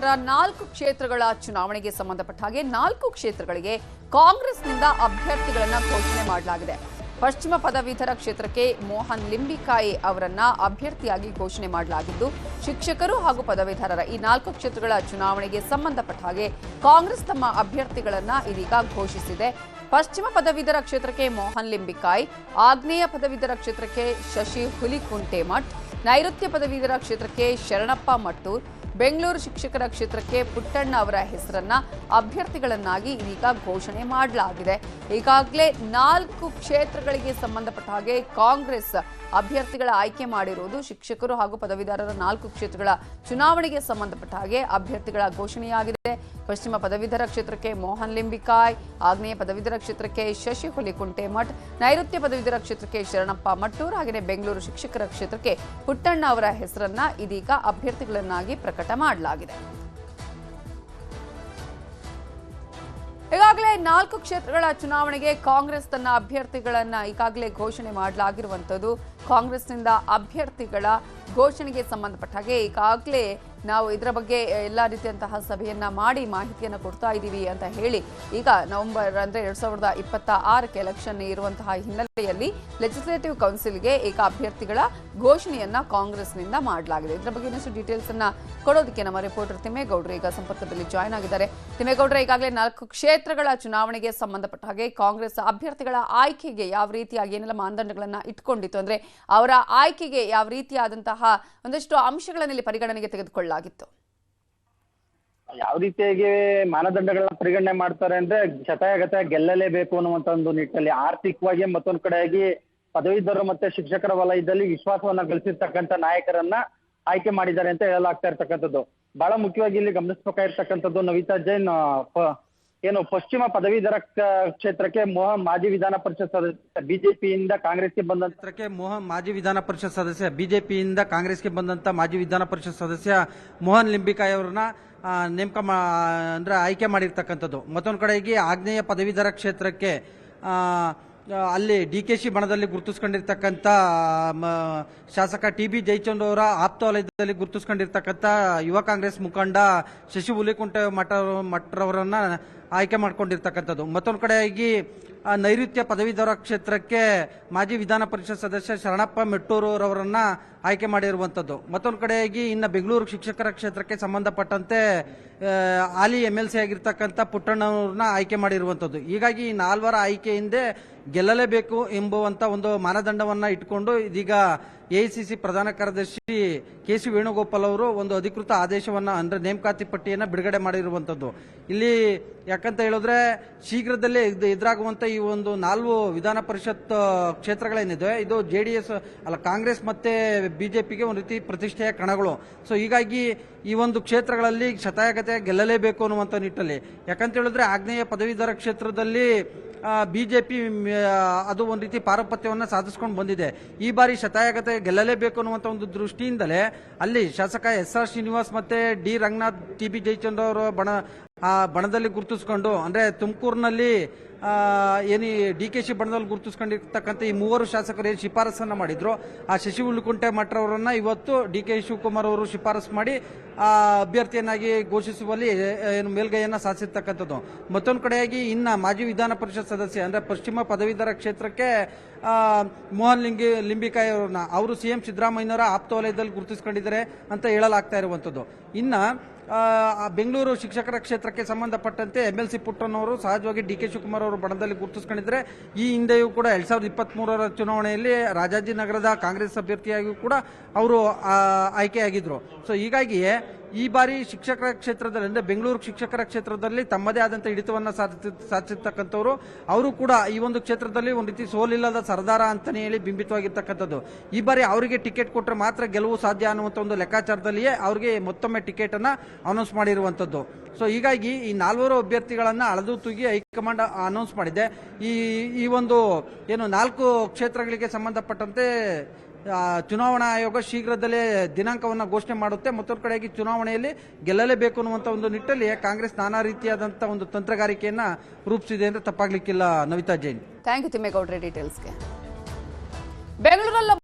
ವಿಧಾನಸಭೆಯ 4 ಕ್ಷೇತ್ರಗಳ ಚುನಾವಣೆಗೆ ಸಂಬಂಧಪಟ್ಟ ಹಾಗೆ 4 ಕ್ಷೇತ್ರಗಳಿಗೆ ಕಾಂಗ್ರೆಸ್ನಿಂದ ಅಭ್ಯರ್ಥಿಗಳನ್ನು ಘೋಷಣೆ ಮಾಡಲಾಗಿದೆ. ಪಶ್ಚಿಮ ಪದವೀಧರ ಕ್ಷೇತ್ರಕ್ಕೆ ಮೋಹನ್ ಲಿಂಬಿಕಾಯಿ ಅವರನ್ನ ಅಭ್ಯರ್ಥಿಯಾಗಿ ಘೋಷಣೆ ಮಾಡಲಾಗಿದ್ದು, ಶಿಕ್ಷಕರು ಹಾಗೂ ಪದವೀಧರರ ಈ 4 ಕ್ಷೇತ್ರಗಳ ಚುನಾವಣೆಗೆ ಸಂಬಂಧಪಟ್ಟ ಹಾಗೆ ಕಾಂಗ್ರೆಸ್ ತಮ್ಮ ಅಭ್ಯರ್ಥಿಗಳನ್ನು ಇದೀಗ ಘೋಷಿಸಿದೆ. ಪಶ್ಚಿಮ ಪದವೀಧರ ಕ್ಷೇತ್ರಕ್ಕೆ ಮೋಹನ್ ಲಿಂಬಿಕಾಯಿ, ಆಗ್ನೇಯ ಪದವೀಧರ ಕ್ಷೇತ್ರಕ್ಕೆ ಶಶಿ ಹುಲಿಕುಂಟೆಮಠ್, ನೈಋತ್ಯ ಪದವೀಧರ ಕ್ಷೇತ್ರಕ್ಕೆ ಶರಣಪ್ಪ ಮಟ್ಟೂರ್, ಬೆಂಗಳೂರು ಶಿಕ್ಷಕರ ಕ್ಷೇತ್ರಕ್ಕೆ ಪುಟ್ಟಣ್ಣ ಅವರ ಹೆಸರನ್ನ ಅಭ್ಯರ್ಥಿಗಳನ್ನಾಗಿ ಇದೀಗ ಘೋಷಣೆ ಮಾಡಲಾಗಿದೆ. ಈಗಾಗಲೇ 4 ಕ್ಷೇತ್ರಗಳಿಗೆ ಸಂಬಂಧಪಟ್ಟ ಹಾಗೆ ಕಾಂಗ್ರೆಸ್ ಅಭ್ಯರ್ಥಿಗಳ ಆಯ್ಕೆ ಮಾಡಿರುವುದು. ಶಿಕ್ಷಕರು ಹಾಗೂ ಪದವೀಧರರ 4 ಕ್ಷೇತ್ರಗಳ ಚುನಾವಣೆಗೆ ಸಂಬಂಧಪಟ್ಟ ಹಾಗೆ ಅಭ್ಯರ್ಥಿಗಳ ಘೋಷಣೆಯಾಗಿದೆ. ಪಶ್ಚಿಮ ಪದವೀಧರ ಕ್ಷೇತ್ರಕ್ಕೆ ಮೋಹನ್ ಲಿಂಬಿಕಾಯ್, ಆಗ್ನೇಯ ಪದವೀಧರ ಕ್ಷೇತ್ರಕ್ಕೆ ಶಶಿ ಹುಲಿಕುಂಟೆಮಠ್, ನೈಋತ್ಯ ಪದವೀಧರ ಕ್ಷೇತ್ರಕ್ಕೆ ಶರಣಪ್ಪ ಮಟ್ಟೂರ್, ಹಾಗೆಯೇ ಬೆಂಗಳೂರು ಶಿಕ್ಷಕರ ಕ್ಷೇತ್ರಕ್ಕೆ ಪುಟ್ಟಣ್ಣ ಅವರ ಹೆಸರನ್ನ ಇದೀಗ ಅಭ್ಯರ್ಥಿಗಳನ್ನಾಗಿ ಪ್ರಕಟ ಮಾಡಲಾಗಿದೆ. ಈಗಾಗಲೇ 4 ಕ್ಷೇತ್ರಗಳ ಚುನಾವಣೆಗೆ ಕಾಂಗ್ರೆಸ್ ತನ್ನ ಅಭ್ಯರ್ಥಿಗಳನ್ನ ಈಗಾಗಲೇ ಘೋಷಣೆ ಮಾಡಲಾಗಿರುವಂಥದ್ದು. ಕಾಂಗ್ರೆಸ್ನಿಂದ ಅಭ್ಯರ್ಥಿಗಳ ಘೋಷಣೆಗೆ ಸಂಬಂಧಪಟ್ಟ ಹಾಗೆ ಈಗಾಗಲೇ ನಾವು ಇದರ ಬಗ್ಗೆ ಎಲ್ಲ ರೀತಿಯಂತಹ ಸಭೆಯನ್ನ ಮಾಡಿ ಮಾಹಿತಿಯನ್ನು ಕೊಡ್ತಾ ಇದ್ದೀವಿ ಅಂತ ಹೇಳಿ ಈಗ ನವೆಂಬರ್ ಅಂದ್ರೆ 2026ಕ್ಕೆ ಎಲೆಕ್ಷನ್ ಇರುವಂತಹ ಹಿನ್ನೆಲೆಯಲ್ಲಿ ಲೆಜಿಸ್ಲೇಟಿವ್ ಕೌನ್ಸಿಲ್ಗೆ ಈಗ ಅಭ್ಯರ್ಥಿಗಳ ಘೋಷಣೆಯನ್ನ ಕಾಂಗ್ರೆಸ್ನಿಂದ ಮಾಡಲಾಗಿದೆ. ಇದರ ಬಗ್ಗೆ ಇನ್ನಷ್ಟು ಡೀಟೇಲ್ಸ್ ಅನ್ನ ಕೊಡೋದಕ್ಕೆ ನಮ್ಮ ರಿಪೋರ್ಟರ್ ತಿಮ್ಮೇಗೌಡರು ಈಗ ಸಂಪರ್ಕದಲ್ಲಿ ಜಾಯ್ನ್ ಆಗಿದ್ದಾರೆ. ತಿಮ್ಮೇಗೌಡರು, ಈಗಾಗಲೇ 4 ಕ್ಷೇತ್ರಗಳ ಚುನಾವಣೆಗೆ ಸಂಬಂಧಪಟ್ಟ ಹಾಗೆ ಕಾಂಗ್ರೆಸ್ ಅಭ್ಯರ್ಥಿಗಳ ಆಯ್ಕೆಗೆ ಯಾವ ರೀತಿಯಾಗಿ ಏನೆಲ್ಲ ಮಾನದಂಡಗಳನ್ನ ಇಟ್ಕೊಂಡಿತ್ತು, ಅಂದ್ರೆ ಅವರ ಆಯ್ಕೆಗೆ ಯಾವ ರೀತಿಯಾದಂತಹ ಒಂದಷ್ಟು ಅಂಶಗಳನ್ನ ಇಲ್ಲಿ ಪರಿಗಣನೆಗೆ ತೆಗೆದುಕೊಳ್ಳಲಾಗಿತ್ತು? ಯಾವ ರೀತಿಯಾಗಿ ಮಾನದಂಡಗಳನ್ನ ಪರಿಗಣನೆ ಮಾಡ್ತಾರೆ ಅಂದ್ರೆ ಶತಾಯಗತ ಗೆಲ್ಲಲೇಬೇಕು ಅನ್ನುವಂತ ಒಂದು ನಿಟ್ಟಿನಲ್ಲಿ ಆರ್ಥಿಕವಾಗಿ ಮತ್ತೊಂದು ಕಡೆಯಾಗಿ ಪದವೀಧರರು ಮತ್ತೆ ಶಿಕ್ಷಕರ ವಲಯದಲ್ಲಿ ವಿಶ್ವಾಸವನ್ನ ಗಳಿಸಿರ್ತಕ್ಕಂಥ ನಾಯಕರನ್ನ ಆಯ್ಕೆ ಮಾಡಿದ್ದಾರೆ ಅಂತ ಹೇಳಲಾಗ್ತಾ ಇರ್ತಕ್ಕಂಥದ್ದು. ಬಹಳ ಮುಖ್ಯವಾಗಿ ಇಲ್ಲಿ ಗಮನಿಸಬೇಕಾಗಿರ್ತಕ್ಕಂಥದ್ದು ನವಿತಾ ಜೈನ್ ಏನು ಪಶ್ಚಿಮ ಪದವೀಧರ ಕ್ಷೇತ್ರಕ್ಕೆ ಮೋಹನ್ ಮಾಜಿ ವಿಧಾನ ಪರಿಷತ್ ಸದಸ್ಯ ಬಿಜೆಪಿಯಿಂದ ಕಾಂಗ್ರೆಸ್ಗೆ ಬಂದಂತ ಮೋಹನ್ ಮಾಜಿ ವಿಧಾನ ಪರಿಷತ್ ಸದಸ್ಯ ಬಿಜೆಪಿಯಿಂದ ಕಾಂಗ್ರೆಸ್ಗೆ ಬಂದಂತ ಮಾಜಿ ವಿಧಾನ ಪರಿಷತ್ ಸದಸ್ಯ ಮೋಹನ್ ಲಿಂಬಿಕಾಯಿ ಅವರನ್ನ ನೇಮಕ ಅಂದ್ರೆ ಆಯ್ಕೆ ಮಾಡಿರ್ತಕ್ಕಂಥದ್ದು. ಮತ್ತೊಂದು ಕಡೆಗೆ ಆಗ್ನೇಯ ಪದವೀಧರ ಕ್ಷೇತ್ರಕ್ಕೆ ಅಲ್ಲಿ ಡಿಕೆಶಿ ಬಣದಲ್ಲಿ ಗುರುತಿಸ್ಕೊಂಡಿರ್ತಕ್ಕಂಥ ಶಾಸಕ ಟಿ.ಬಿ. ಜಯಚಂದ್ರ ಅವರ ಆಪ್ತ ವಲಯದಲ್ಲಿ ಗುರುತಿಸ್ಕೊಂಡಿರ್ತಕ್ಕಂಥ ಯುವ ಕಾಂಗ್ರೆಸ್ ಮುಖಂಡ ಶಶಿ ಹುಲಿಕುಂಟೆಮಠರವರನ್ನ ಆಯ್ಕೆ ಮಾಡ್ಕೊಂಡಿರ್ತಕ್ಕಂಥದ್ದು. ಮತ್ತೊಂದು ಕಡೆಯಾಗಿ ನೈಋತ್ಯ ಪದವೀಧರ ಕ್ಷೇತ್ರಕ್ಕೆ ಮಾಜಿ ವಿಧಾನ ಪರಿಷತ್ ಸದಸ್ಯ ಶರಣಪ್ಪ ಮೆಟ್ಟೂರವರನ್ನ ಆಯ್ಕೆ ಮಾಡಿರುವಂಥದ್ದು. ಮತ್ತೊಂದು ಕಡೆಯಾಗಿ ಇನ್ನು ಬೆಂಗಳೂರು ಶಿಕ್ಷಕರ ಕ್ಷೇತ್ರಕ್ಕೆ ಸಂಬಂಧಪಟ್ಟಂತೆ ಹಾಲಿ MLC ಆಗಿರ್ತಕ್ಕಂಥ ಪುಟ್ಟಣ್ಣವ್ರನ್ನ ಆಯ್ಕೆ ಮಾಡಿರುವಂಥದ್ದು. ಹೀಗಾಗಿ ಈ 4 ಆಯ್ಕೆಯಿಂದ ಗೆಲ್ಲಲೇಬೇಕು ಎಂಬುವಂತ ಒಂದು ಮಾನದಂಡವನ್ನ ಇಟ್ಕೊಂಡು ಇದೀಗ AICC ಪ್ರಧಾನ ಕಾರ್ಯದರ್ಶಿ KC ವೇಣುಗೋಪಾಲ್ ಅವರು ಒಂದು ಅಧಿಕೃತ ಆದೇಶವನ್ನ ಅಂದ್ರೆ ನೇಮಕಾತಿ ಪಟ್ಟಿಯನ್ನ ಬಿಡುಗಡೆ ಮಾಡಿರುವಂತದ್ದು. ಇಲ್ಲಿ ಯಾಕಂತ ಹೇಳಿದ್ರೆ ಶೀಘ್ರದಲ್ಲೇ ಎದುರಾಗುವಂತ ಈ ಒಂದು 4 ವಿಧಾನ ಪರಿಷತ್ ಕ್ಷೇತ್ರಗಳೇನಿದೆ ಇದು JDS ಅಲ್ಲ ಕಾಂಗ್ರೆಸ್ ಮತ್ತೆ ಬಿಜೆಪಿಗೆ ಒಂದು ರೀತಿ ಪ್ರತಿಷ್ಠೆಯ ಕಣಗಳು. ಸೊ ಹೀಗಾಗಿ ಈ ಒಂದು ಕ್ಷೇತ್ರಗಳಲ್ಲಿ ಶತಾಯಗತೆ ಗೆಲ್ಲಲೇಬೇಕು ಅನ್ನುವಂತ ನಿಟ್ಟಲ್ಲಿ, ಯಾಕಂತ ಹೇಳಿದ್ರೆ ಆಗ್ನೇಯ ಪದವೀಧರ ಕ್ಷೇತ್ರದಲ್ಲಿ ಬಿಜೆಪಿ ಅದು ಒಂದು ರೀತಿ ಪಾರಪತ್ಯವನ್ನ ಸಾಧಿಸ್ಕೊಂಡು ಬಂದಿದೆ. ಈ ಬಾರಿ ಶತಾಯಗತೆ ಗೆಲ್ಲಲೇಬೇಕು ಅನ್ನುವಂತ ಒಂದು ದೃಷ್ಟಿಯಿಂದಲೇ ಅಲ್ಲಿ ಶಾಸಕ SR ಶ್ರೀನಿವಾಸ್ ಮತ್ತೆ ಡಿ ರಂಗನಾಥ್ ಟಿ.ಬಿ. ಜಯಚಂದ್ರ ಅವರ ಬಣದಲ್ಲಿ ಗುರುತಿಸಿಕೊಂಡು ಅಂದ್ರೆ ತುಮಕೂರಿನಲ್ಲಿ ಏನಿ ಡಿಕೆಶಿ ಬಣದಲ್ಲಿ ಗುರುತಿಸ್ಕೊಂಡಿರ್ತಕ್ಕಂಥ ಈ 3 ಶಾಸಕರು ಏನು ಶಿಫಾರಸನ್ನ ಮಾಡಿದ್ರು, ಆ ಶಶಿ ಹುಲಿಕುಂಟೆಮಠರವರನ್ನ ಇವತ್ತು DK ಶಿವಕುಮಾರ್ ಅವರು ಶಿಫಾರಸು ಮಾಡಿ ಅಭ್ಯರ್ಥಿಯನ್ನಾಗಿ ಘೋಷಿಸುವಲ್ಲಿ ಏನು ಮೇಲ್ಗೈಯನ್ನ ಸಾಧಿಸಿರ್ತಕ್ಕಂಥದ್ದು. ಮತ್ತೊಂದು ಕಡೆಯಾಗಿ ಇನ್ನ ಮಾಜಿ ವಿಧಾನ ಪರಿಷತ್ ಸದಸ್ಯ ಅಂದ್ರೆ ಪಶ್ಚಿಮ ಪದವೀಧರ ಕ್ಷೇತ್ರಕ್ಕೆ ಮೋಹನ್ ಲಿಂಬಿಕಾಯಿ ಅವರನ್ನ ಅವರು CM ಸಿದ್ದರಾಮಯ್ಯನವರ ಆಪ್ತ ವಲಯದಲ್ಲಿ ಗುರುತಿಸಿಕೊಂಡಿದ್ದಾರೆ ಅಂತ ಹೇಳಲಾಗ್ತಾ ಇರುವಂತದ್ದು. ಇನ್ನ ಬೆಂಗಳೂರು ಶಿಕ್ಷಕರ ಕ್ಷೇತ್ರಕ್ಕೆ ಸಂಬಂಧಪಟ್ಟಂತೆ MLC ಪುಟ್ಟಣ್ಣವರು ಸಹಜವಾಗಿ DK ಶಿವಕುಮಾರ್ ಅವರು ಬಣದಲ್ಲಿ ಗುರುತಿಸಿಕೊಂಡಿದ್ದಾರೆ. ಈ ಹಿಂದೆಯೂ ಕೂಡ 2023ರ ಚುನಾವಣೆಯಲ್ಲಿ ರಾಜಾಜಿನಗರದ ಕಾಂಗ್ರೆಸ್ ಅಭ್ಯರ್ಥಿಯಾಗಿಯೂ ಕೂಡ ಅವರು ಆಯ್ಕೆಯಾಗಿದ್ರು. ಸೊ ಹೀಗಾಗಿ ಈ ಬಾರಿ ಶಿಕ್ಷಕರ ಕ್ಷೇತ್ರದಲ್ಲಿ ಅಂದ್ರೆ ಬೆಂಗಳೂರು ಶಿಕ್ಷಕರ ಕ್ಷೇತ್ರದಲ್ಲಿ ತಮ್ಮದೇ ಆದಂತಹ ಹಿಡಿತವನ್ನ ಸಾಧಿಸಿರ್ತಕ್ಕಂಥವ್ರು. ಅವರು ಕೂಡ ಈ ಒಂದು ಕ್ಷೇತ್ರದಲ್ಲಿ ಒಂದು ರೀತಿ ಸೋಲಿಲ್ಲದ ಸರ್ದಾರ ಅಂತಾನೆ ಹೇಳಿ ಬಿಂಬಿತವಾಗಿರ್ತಕ್ಕಂಥದ್ದು. ಈ ಬಾರಿ ಅವರಿಗೆ ಟಿಕೆಟ್ ಕೊಟ್ಟರೆ ಮಾತ್ರ ಗೆಲುವು ಸಾಧ್ಯ ಅನ್ನುವಂಥ ಒಂದು ಲೆಕ್ಕಾಚಾರದಲ್ಲಿಯೇ ಅವರಿಗೆ ಮತ್ತೊಮ್ಮೆ ಟಿಕೆಟ್ ಅನ್ನ ಅನೌನ್ಸ್ ಮಾಡಿರುವಂತದ್ದು. ಸೊ ಹೀಗಾಗಿ ಈ 4 ಅಭ್ಯರ್ಥಿಗಳನ್ನ ಅಳದು ತೂಗಿ ಹೈಕಮಾಂಡ್ ಅನೌನ್ಸ್ ಮಾಡಿದೆ. ಈ ಒಂದು ಏನು 4 ಕ್ಷೇತ್ರಗಳಿಗೆ ಸಂಬಂಧಪಟ್ಟಂತೆ ಚುನಾವಣಾ ಆಯೋಗ ಶೀಘ್ರದಲ್ಲೇ ದಿನಾಂಕವನ್ನು ಘೋಷಣೆ ಮಾಡುತ್ತೆ. ಮತ್ತೊಂದು ಕಡೆಯಾಗಿ ಚುನಾವಣೆಯಲ್ಲಿ ಗೆಲ್ಲಲೇಬೇಕು ಅನ್ನುವಂಥ ಒಂದು ನಿಟ್ಟಲ್ಲಿ ಕಾಂಗ್ರೆಸ್ ನಾನಾ ರೀತಿಯಾದಂತಹ ಒಂದು ತಂತ್ರಗಾರಿಕೆಯನ್ನ ರೂಪಿಸಿದೆ ಅಂದ್ರೆ ತಪ್ಪಾಗ್ಲಿಕ್ಕಿಲ್ಲ. ನವಿತಾ ಜೈನ್, ಥ್ಯಾಂಕ್ ಯು ತಿಮ್ಮೇಗೌಡ್ರೆ ಡೀಟೇಲ್ಸ್ಗೆ. ಬೆಂಗಳೂರಲ್ಲಿ